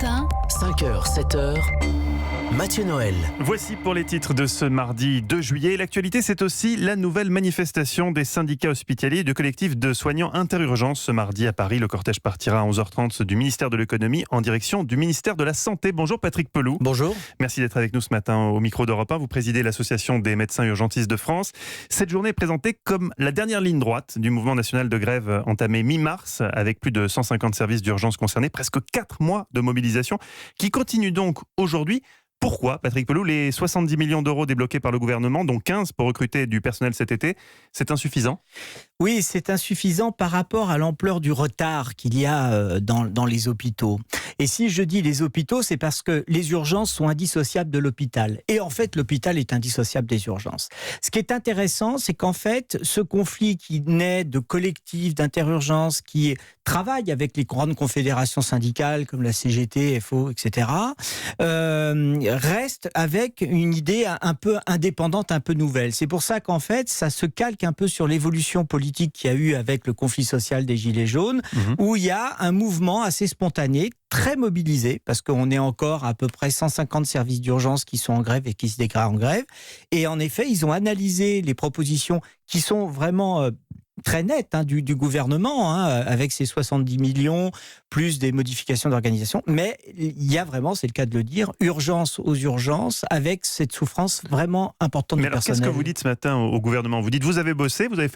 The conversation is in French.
matin, 5h, 7h, Mathieu Noël. Voici pour les titres de ce mardi 2 juillet. L'actualité, c'est aussi la nouvelle manifestation des syndicats hospitaliers et du collectif de soignants interurgence. Ce mardi à Paris, le cortège partira à 11h30 du ministère de l'économie en direction du ministère de la Santé. Bonjour Patrick Pelloux. Bonjour. Merci d'être avec nous ce matin au micro d'Europe 1. Vous présidez l'association des médecins urgentistes de France. Cette journée est présentée comme la dernière ligne droite du mouvement national de grève entamé mi-mars avec plus de 150 services d'urgence concernés, presque 4 mois de mobilisation qui continue donc aujourd'hui. Pourquoi, Patrick Pelloux, les 70 millions d'euros débloqués par le gouvernement, dont 15 pour recruter du personnel cet été, c'est insuffisant ? Oui, c'est insuffisant par rapport à l'ampleur du retard qu'il y a dans les hôpitaux. Et si je dis les hôpitaux, c'est parce que les urgences sont indissociables de l'hôpital. Et en fait, l'hôpital est indissociable des urgences. Ce qui est intéressant, c'est qu'en fait, ce conflit qui naît de collectifs d'interurgence qui travaillent avec les grandes confédérations syndicales comme la CGT, FO, etc., reste avec une idée un peu indépendante, un peu nouvelle. C'est pour ça qu'en fait, ça se calque un peu sur l'évolution politique qu'il y a eu avec le conflit social des Gilets jaunes, où il y a un mouvement assez spontané, très mobilisé, parce qu'on est encore à peu près 150 services d'urgence qui sont en grève et qui se déclarent en grève. Et en effet, ils ont analysé les propositions qui sont vraiment très nettes du gouvernement, avec ses 70 millions, plus des modifications d'organisation. Mais il y a vraiment, c'est le cas de le dire, urgence aux urgences, avec cette souffrance vraiment importante du personnel. Mais alors, qu'est-ce que vous dites ce matin au gouvernement ? Vous dites, vous avez bossé, vous avez fait